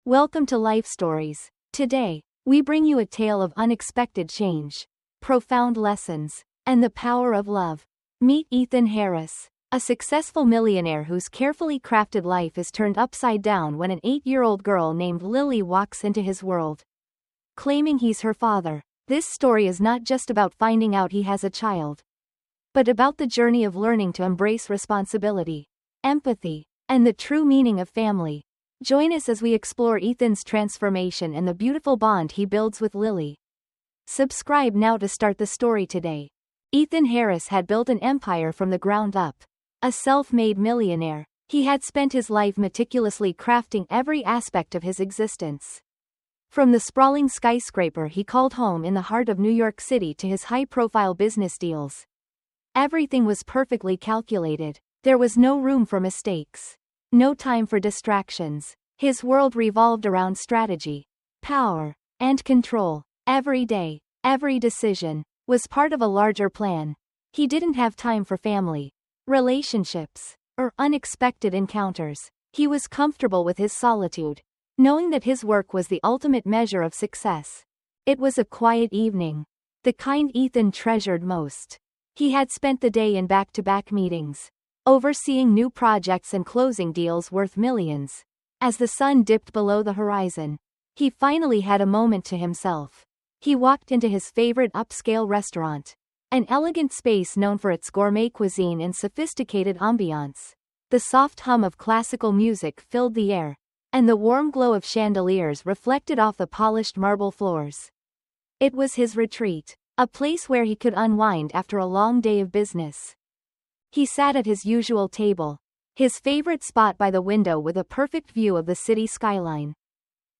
Welcome to Life Stories. Today, we bring you a tale of unexpected change, profound lessons, and the power of love. Meet Ethan Harris, a successful millionaire whose carefully crafted life is turned upside down when an 8-year-old girl named Lily walks into his world. Claiming he's her father, this story is not just about finding out he has a child, but about the journey of learning to embrace responsibility, empathy, and the true meaning of family. Join us as we explore Ethan's transformation and the beautiful bond he builds with Lily. Subscribe now to start the story today. Ethan Harris had built an empire from the ground up. A self-made millionaire, he had spent his life meticulously crafting every aspect of his existence. From the sprawling skyscraper he called home in the heart of New York City to his high-profile business deals. Everything was perfectly calculated. There was no room for mistakes. No time for distractions. His world revolved around strategy, power, and control. Every day, every decision, was part of a larger plan. He didn't have time for family, relationships, or unexpected encounters. He was comfortable with his solitude, knowing that his work was the ultimate measure of success. It was a quiet evening, the kind Ethan treasured most. He had spent the day in back-to-back meetings, overseeing new projects and closing deals worth millions. As the sun dipped below the horizon, he finally had a moment to himself. He walked into his favorite upscale restaurant, an elegant space known for its gourmet cuisine and sophisticated ambiance. The soft hum of classical music filled the air, and the warm glow of chandeliers reflected off the polished marble floors. It was his retreat, a place where he could unwind after a long day of business. He sat at his usual table, his favorite spot by the window with a perfect view of the city skyline.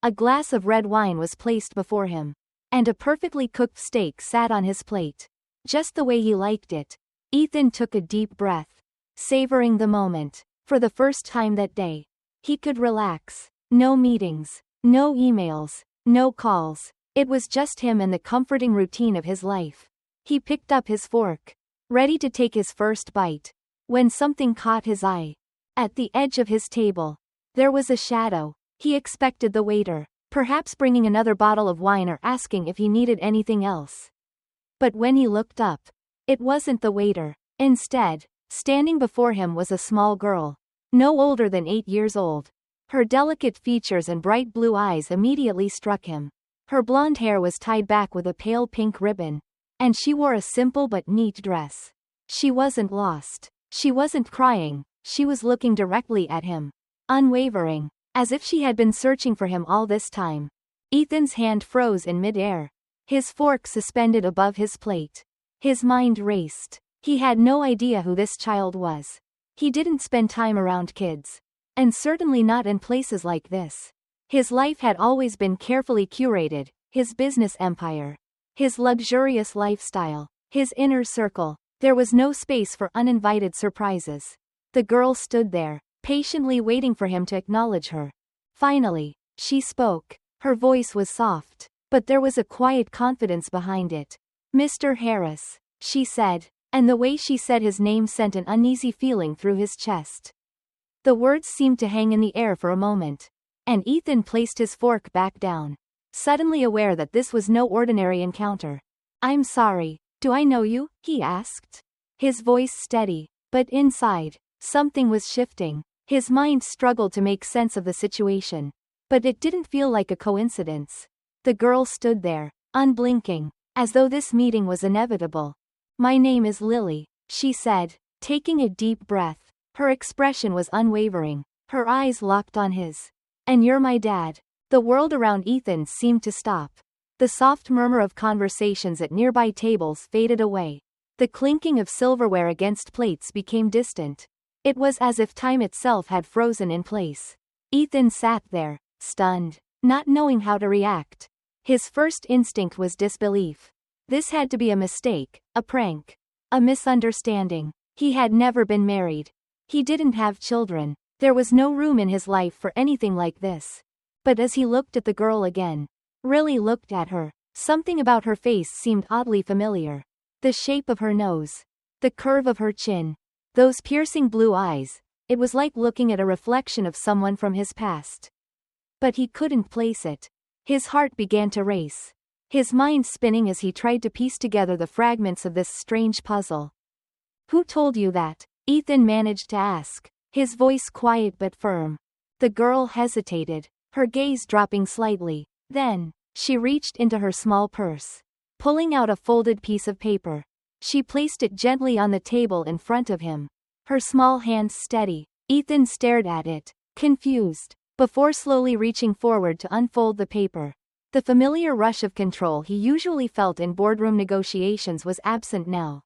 A glass of red wine was placed before him, and a perfectly cooked steak sat on his plate. Just the way he liked it. Ethan took a deep breath, savoring the moment. For the first time that day, he could relax. No meetings, no emails, no calls. It was just him and the comforting routine of his life. He picked up his fork, ready to take his first bite, when something caught his eye. At the edge of his table, there was a shadow. He expected the waiter, perhaps bringing another bottle of wine or asking if he needed anything else. But when he looked up, it wasn't the waiter. Instead, standing before him was a small girl, no older than 8 years old. Her delicate features and bright blue eyes immediately struck him. Her blonde hair was tied back with a pale pink ribbon, and she wore a simple but neat dress. She wasn't lost. She wasn't crying. She was looking directly at him, unwavering, as if she had been searching for him all this time. Ethan's hand froze in mid-air, his fork suspended above his plate. His mind raced. He had no idea who this child was. He didn't spend time around kids, and certainly not in places like this. His life had always been carefully curated, his business empire, his luxurious lifestyle, his inner circle. There was no space for uninvited surprises. The girl stood there, patiently waiting for him to acknowledge her. Finally, she spoke. Her voice was soft, but there was a quiet confidence behind it. "Mr. Harris," she said, and the way she said his name sent an uneasy feeling through his chest. The words seemed to hang in the air for a moment, and Ethan placed his fork back down, suddenly aware that this was no ordinary encounter. "I'm sorry, do I know you?" he asked. His voice steady, but inside, something was shifting. His mind struggled to make sense of the situation, but it didn't feel like a coincidence. The girl stood there, unblinking, as though this meeting was inevitable. "My name is Lily," she said, taking a deep breath. Her expression was unwavering, her eyes locked on his. "And you're my dad." The world around Ethan seemed to stop. The soft murmur of conversations at nearby tables faded away. The clinking of silverware against plates became distant. It was as if time itself had frozen in place. Ethan sat there, stunned, not knowing how to react. His first instinct was disbelief. This had to be a mistake, a prank, a misunderstanding. He had never been married. He didn't have children. There was no room in his life for anything like this. But as he looked at the girl again, really looked at her, something about her face seemed oddly familiar. The shape of her nose, the curve of her chin, those piercing blue eyes. It was like looking at a reflection of someone from his past. but he couldn't place it. His heart began to race, his mind spinning as he tried to piece together the fragments of this strange puzzle. "Who told you that?" Ethan managed to ask, his voice quiet but firm. The girl hesitated, her gaze dropping slightly. Then, she reached into her small purse. Pulling out a folded piece of paper, she placed it gently on the table in front of him. Her small hands steady. Ethan stared at it, confused, before slowly reaching forward to unfold the paper. The familiar rush of control he usually felt in boardroom negotiations was absent now.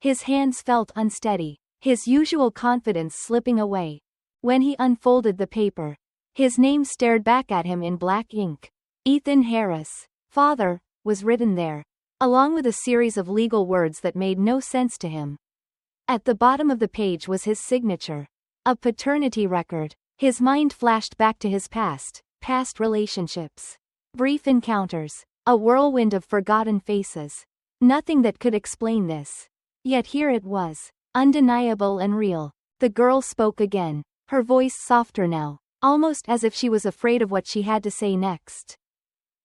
His hands felt unsteady, his usual confidence slipping away. When he unfolded the paper, his name stared back at him in black ink. Ethan Harris, father, was written there, along with a series of legal words that made no sense to him. At the bottom of the page was his signature. A paternity record. His mind flashed back to his past relationships. Brief encounters. A whirlwind of forgotten faces. Nothing that could explain this. Yet here it was, undeniable and real. The girl spoke again, her voice softer now, almost as if she was afraid of what she had to say next.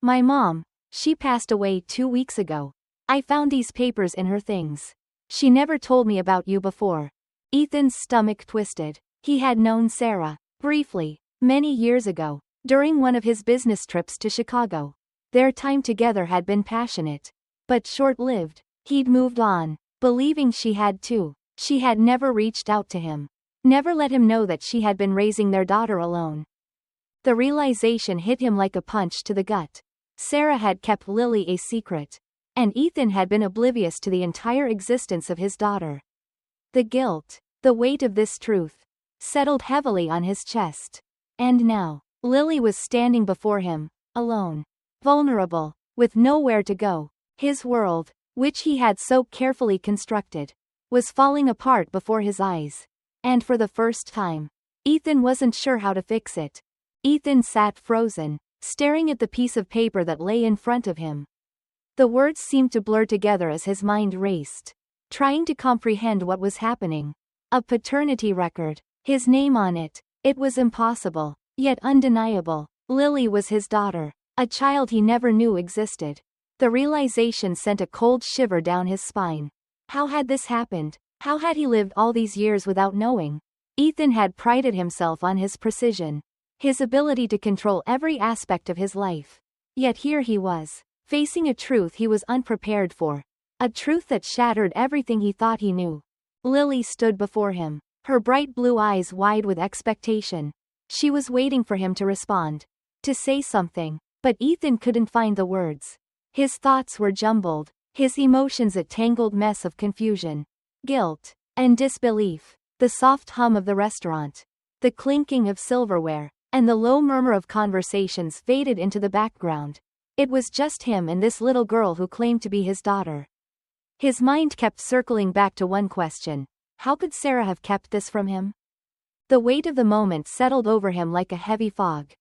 "My mom, she passed away 2 weeks ago. I found these papers in her things. She never told me about you before." Ethan's stomach twisted. He had known Sarah, briefly, many years ago, during one of his business trips to Chicago. Their time together had been passionate, but short-lived. He'd moved on, believing she had too. She had never reached out to him, never let him know that she had been raising their daughter alone. The realization hit him like a punch to the gut. Sarah had kept Lily a secret, and Ethan had been oblivious to the entire existence of his daughter. The guilt, the weight of this truth, settled heavily on his chest. And now, Lily was standing before him, alone, vulnerable, with nowhere to go. His world, which he had so carefully constructed, was falling apart before his eyes. And for the first time, Ethan wasn't sure how to fix it. Ethan sat frozen, staring at the piece of paper that lay in front of him. The words seemed to blur together as his mind raced, trying to comprehend what was happening. A paternity record, his name on it. It was impossible, yet undeniable. Lily was his daughter, a child he never knew existed. The realization sent a cold shiver down his spine. How had this happened? How had he lived all these years without knowing? Ethan had prided himself on his precision, his ability to control every aspect of his life. Yet here he was, facing a truth he was unprepared for. A truth that shattered everything he thought he knew. Lily stood before him, her bright blue eyes wide with expectation. She was waiting for him to respond, to say something, but Ethan couldn't find the words. His thoughts were jumbled, his emotions a tangled mess of confusion, guilt, and disbelief. The soft hum of the restaurant, the clinking of silverware, and the low murmur of conversations faded into the background. It was just him and this little girl who claimed to be his daughter. His mind kept circling back to one question. How could Sarah have kept this from him? The weight of the moment settled over him like a heavy fog.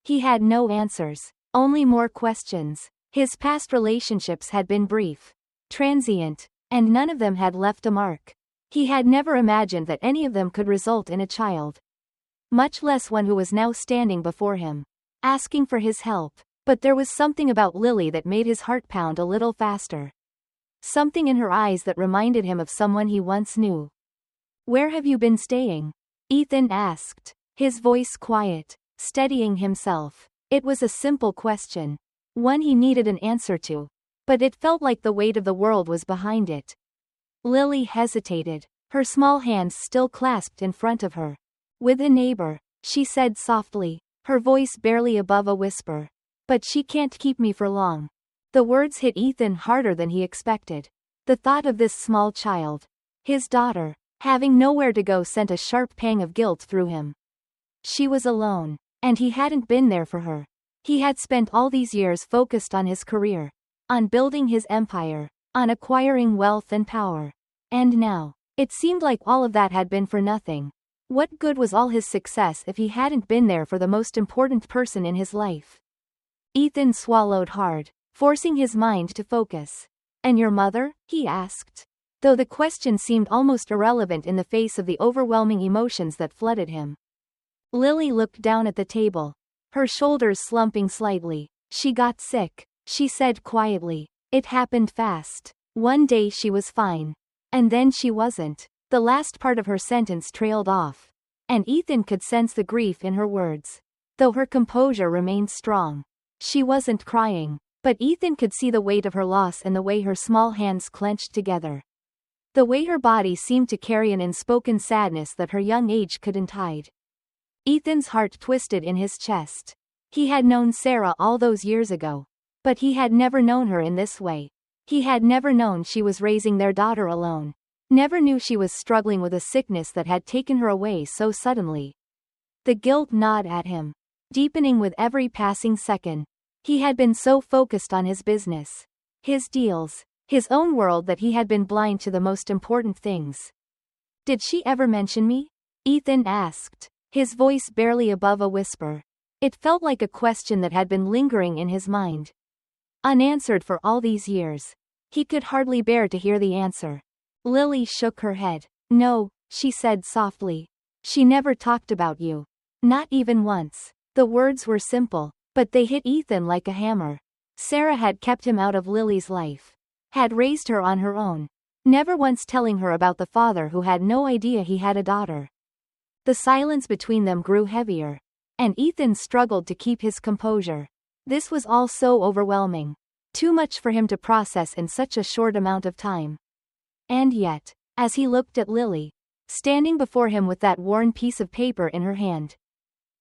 He had no answers, only more questions. His past relationships had been brief, transient, and none of them had left a mark. He had never imagined that any of them could result in a child, much less one who was now standing before him, asking for his help. But there was something about Lily that made his heart pound a little faster. Something in her eyes that reminded him of someone he once knew. "Where have you been staying?" Ethan asked, his voice quiet, steadying himself. It was a simple question, one he needed an answer to, but it felt like the weight of the world was behind it. Lily hesitated, her small hands still clasped in front of her. "With a neighbor," she said softly, her voice barely above a whisper. "But she can't keep me for long." The words hit Ethan harder than he expected. The thought of this small child, his daughter, having nowhere to go sent a sharp pang of guilt through him. She was alone, and he hadn't been there for her. He had spent all these years focused on his career, on building his empire, on acquiring wealth and power. And now, it seemed like all of that had been for nothing. What good was all his success if he hadn't been there for the most important person in his life? Ethan swallowed hard, forcing his mind to focus. "And your mother?" he asked, though the question seemed almost irrelevant in the face of the overwhelming emotions that flooded him. Lily looked down at the table, her shoulders slumping slightly. She got sick, she said quietly. It happened fast. One day she was fine. And then she wasn't. The last part of her sentence trailed off. And Ethan could sense the grief in her words. Though her composure remained strong. She wasn't crying. But Ethan could see the weight of her loss and the way her small hands clenched together. The way her body seemed to carry an unspoken sadness that her young age couldn't hide. Ethan's heart twisted in his chest. He had known Sarah all those years ago. But he had never known her in this way. He had never known she was raising their daughter alone. Never knew she was struggling with a sickness that had taken her away so suddenly. The guilt gnawed at him, deepening with every passing second. He had been so focused on his business, his deals, his own world that he had been blind to the most important things. Did she ever mention me? Ethan asked, his voice barely above a whisper. It felt like a question that had been lingering in his mind. Unanswered for all these years. He could hardly bear to hear the answer. Lily shook her head. No, she said softly. She never talked about you. Not even once. The words were simple, but they hit Ethan like a hammer. Sarah had kept him out of Lily's life. Had raised her on her own. Never once telling her about the father who had no idea he had a daughter. The silence between them grew heavier. And Ethan struggled to keep his composure. This was all so overwhelming. Too much for him to process in such a short amount of time. And yet, as he looked at Lily, standing before him with that worn piece of paper in her hand,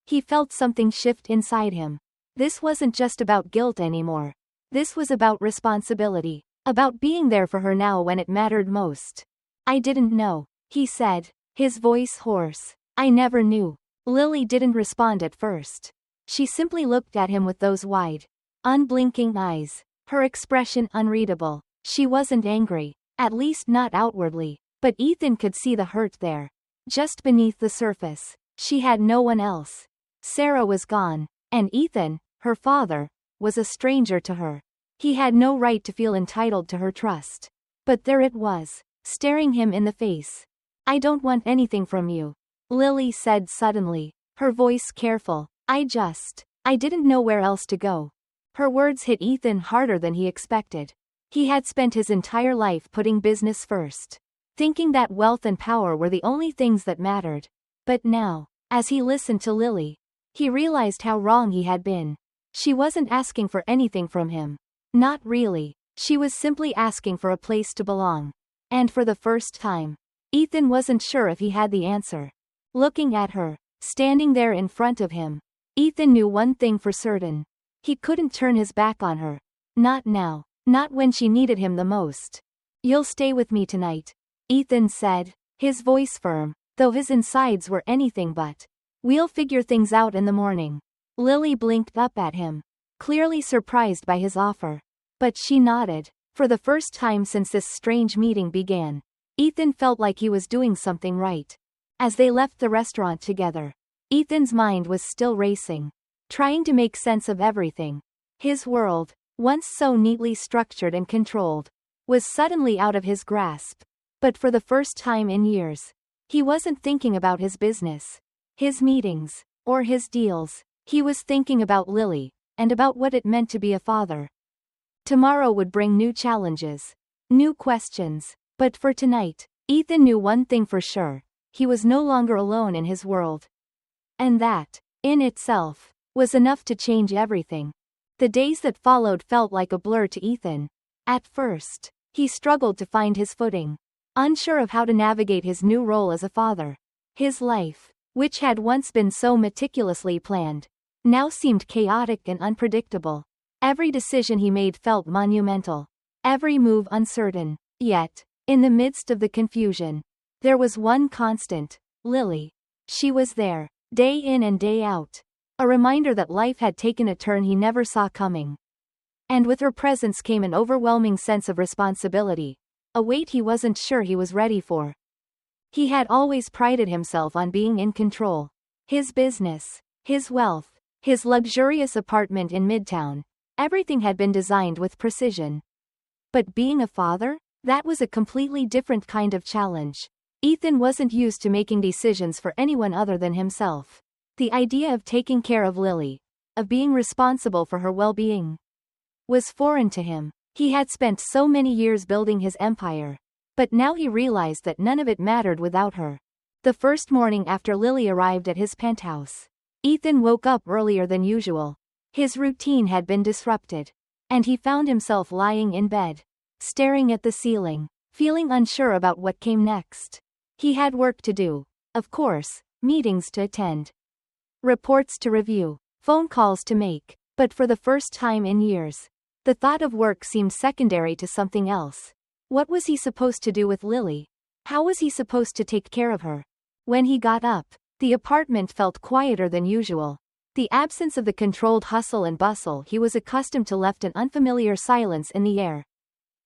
he felt something shift inside him. This wasn't just about guilt anymore. This was about responsibility. About being there for her now when it mattered most. I didn't know, he said, his voice hoarse. I never knew. Lily didn't respond at first. She simply looked at him with those wide, unblinking eyes, her expression unreadable. She wasn't angry, at least not outwardly, but Ethan could see the hurt there. Just beneath the surface. She had no one else. Sarah was gone, and Ethan, her father, was a stranger to her. He had no right to feel entitled to her trust. But there it was, staring him in the face. I don't want anything from you, Lily said suddenly, her voice careful. I didn't know where else to go. Her words hit Ethan harder than he expected. He had spent his entire life putting business first, thinking that wealth and power were the only things that mattered. But now, as he listened to Lily, he realized how wrong he had been. She wasn't asking for anything from him. Not really. She was simply asking for a place to belong. And for the first time, Ethan wasn't sure if he had the answer. Looking at her, standing there in front of him, Ethan knew one thing for certain. He couldn't turn his back on her. Not now. Not when she needed him the most. You'll stay with me tonight, Ethan said, his voice firm, though his insides were anything but. We'll figure things out in the morning. Lily blinked up at him, clearly surprised by his offer. But she nodded. For the first time since this strange meeting began, Ethan felt like he was doing something right. As they left the restaurant together, Ethan's mind was still racing, trying to make sense of everything. His world, once so neatly structured and controlled, was suddenly out of his grasp. But for the first time in years, he wasn't thinking about his business, his meetings, or his deals. He was thinking about Lily, and about what it meant to be a father. Tomorrow would bring new challenges, new questions, but for tonight, Ethan knew one thing for sure. He was no longer alone in his world. And that, in itself, was enough to change everything. The days that followed felt like a blur to Ethan. At first, he struggled to find his footing, unsure of how to navigate his new role as a father. His life, which had once been so meticulously planned, now seemed chaotic and unpredictable. Every decision he made felt monumental, every move uncertain. Yet, in the midst of the confusion, there was one constant: Lily. She was there, day in and day out. A reminder that life had taken a turn he never saw coming. And with her presence came an overwhelming sense of responsibility, a weight he wasn't sure he was ready for. He had always prided himself on being in control. His business, his wealth, his luxurious apartment in Midtown, everything had been designed with precision. But being a father? That was a completely different kind of challenge. Ethan wasn't used to making decisions for anyone other than himself. The idea of taking care of Lily, of being responsible for her well-being, was foreign to him. He had spent so many years building his empire, but now he realized that none of it mattered without her. The first morning after Lily arrived at his penthouse, Ethan woke up earlier than usual. His routine had been disrupted, and he found himself lying in bed, staring at the ceiling, feeling unsure about what came next. He had work to do, of course, meetings to attend, reports to review, phone calls to make, but for the first time in years, the thought of work seemed secondary to something else. What was he supposed to do with Lily? How was he supposed to take care of her? When he got up, the apartment felt quieter than usual. The absence of the controlled hustle and bustle he was accustomed to left an unfamiliar silence in the air.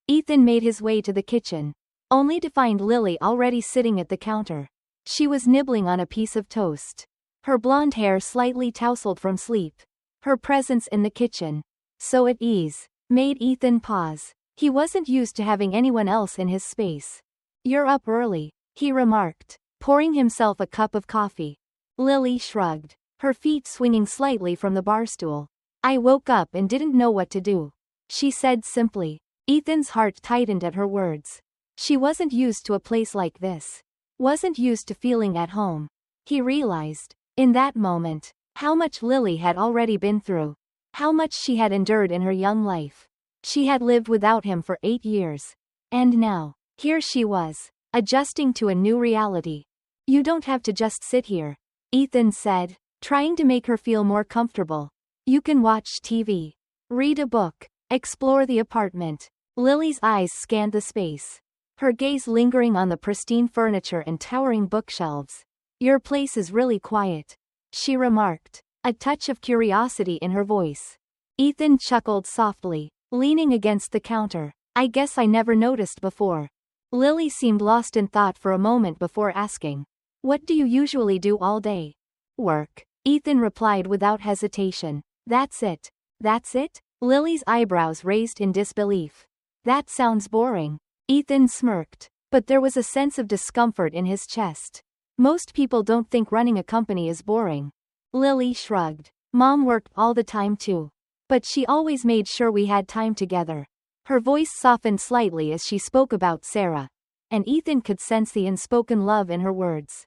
Ethan made his way to the kitchen, only to find Lily already sitting at the counter. She was nibbling on a piece of toast, her blonde hair slightly tousled from sleep. Her presence in the kitchen, so at ease, made Ethan pause. He wasn't used to having anyone else in his space. "You're up early," he remarked, pouring himself a cup of coffee. Lily shrugged, her feet swinging slightly from the bar stool. "I woke up and didn't know what to do," she said simply. Ethan's heart tightened at her words. She wasn't used to a place like this. Wasn't used to feeling at home. He realized, in that moment, how much Lily had already been through. How much she had endured in her young life. She had lived without him for 8 years. And now, here she was, adjusting to a new reality. "You don't have to just sit here," Ethan said, trying to make her feel more comfortable. "You can watch TV, read a book, explore the apartment." Lily's eyes scanned the space, her gaze lingering on the pristine furniture and towering bookshelves. "Your place is really quiet," she remarked, a touch of curiosity in her voice. Ethan chuckled softly, leaning against the counter. "I guess I never noticed before." Lily seemed lost in thought for a moment before asking, "What do you usually do all day?" "Work," Ethan replied without hesitation. "That's it?" "That's it?" Lily's eyebrows raised in disbelief. "That sounds boring." Ethan smirked, but there was a sense of discomfort in his chest. "Most people don't think running a company is boring." Lily shrugged. "Mom worked all the time too. But she always made sure we had time together." Her voice softened slightly as she spoke about Sarah, and Ethan could sense the unspoken love in her words.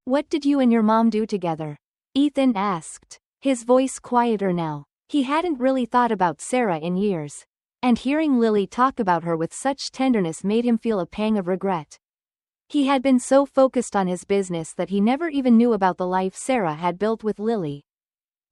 "What did you and your mom do together?" Ethan asked, his voice quieter now. He hadn't really thought about Sarah in years, and hearing Lily talk about her with such tenderness made him feel a pang of regret. He had been so focused on his business that he never even knew about the life Sarah had built with Lily.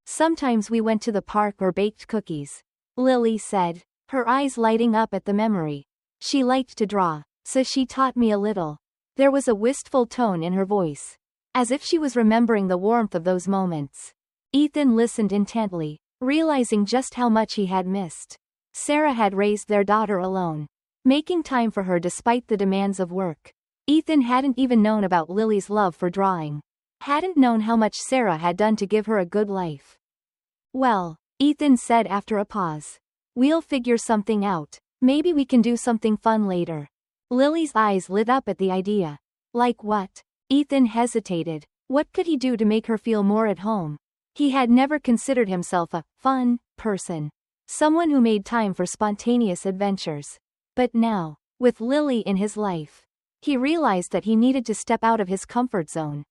"Sometimes we went to the park or baked cookies," Lily said, her eyes lighting up at the memory. "She liked to draw, so she taught me a little." There was a wistful tone in her voice, as if she was remembering the warmth of those moments. Ethan listened intently, realizing just how much he had missed. Sarah had raised their daughter alone, making time for her despite the demands of work. Ethan hadn't even known about Lily's love for drawing. Hadn't known how much Sarah had done to give her a good life. "Well," Ethan said after a pause, "we'll figure something out. Maybe we can do something fun later." Lily's eyes lit up at the idea. "Like what?" Ethan hesitated. What could he do to make her feel more at home? He had never considered himself a fun person, someone who made time for spontaneous adventures. But now, with Lily in his life, he realized that he needed to step out of his comfort zone.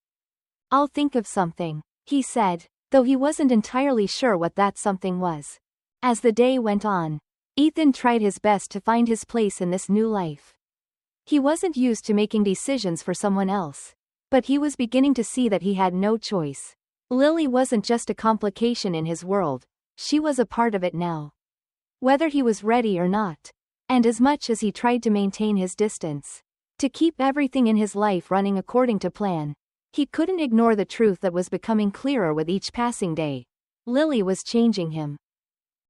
"I'll think of something," he said, though he wasn't entirely sure what that something was. As the day went on, Ethan tried his best to find his place in this new life. He wasn't used to making decisions for someone else, but he was beginning to see that he had no choice. Lily wasn't just a complication in his world, she was a part of it now. Whether he was ready or not, and as much as he tried to maintain his distance, to keep everything in his life running according to plan, he couldn't ignore the truth that was becoming clearer with each passing day. Lily was changing him.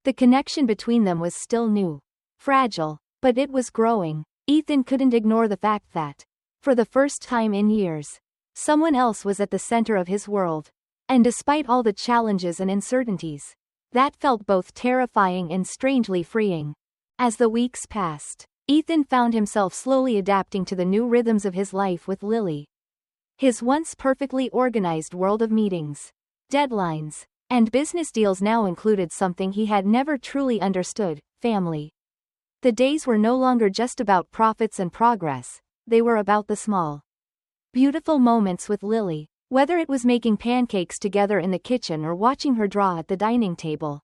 The connection between them was still new, fragile, but it was growing. Ethan couldn't ignore the fact that, for the first time in years, someone else was at the center of his world. And despite all the challenges and uncertainties, that felt both terrifying and strangely freeing. As the weeks passed, Ethan found himself slowly adapting to the new rhythms of his life with Lily. His once perfectly organized world of meetings, deadlines, And business deals now included something he had never truly understood: family. The days were no longer just about profits and progress, they were about the small, beautiful moments with Lily, whether it was making pancakes together in the kitchen or watching her draw at the dining table.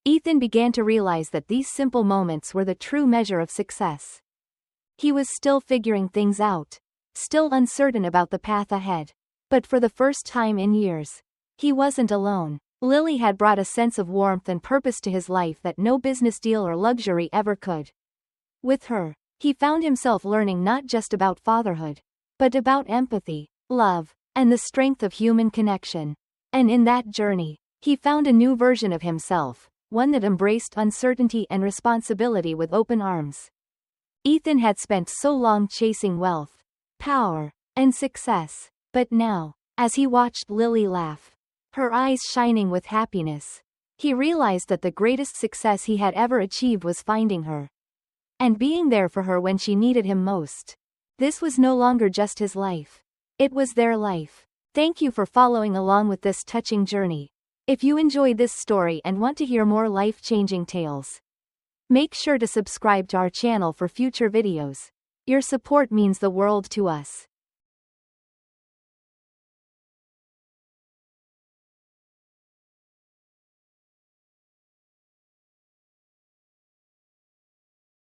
Ethan began to realize that these simple moments were the true measure of success. He was still figuring things out, still uncertain about the path ahead. But for the first time in years, he wasn't alone. Lily had brought a sense of warmth and purpose to his life that no business deal or luxury ever could. With her, he found himself learning not just about fatherhood, but about empathy, love, and the strength of human connection. And in that journey, he found a new version of himself, one that embraced uncertainty and responsibility with open arms. Ethan had spent so long chasing wealth, power, and success, but now, as he watched Lily laugh, her eyes shining with happiness, he realized that the greatest success he had ever achieved was finding her and being there for her when she needed him most. This was no longer just his life. It was their life. Thank you for following along with this touching journey. If you enjoyed this story and want to hear more life-changing tales, make sure to subscribe to our channel for future videos. Your support means the world to us.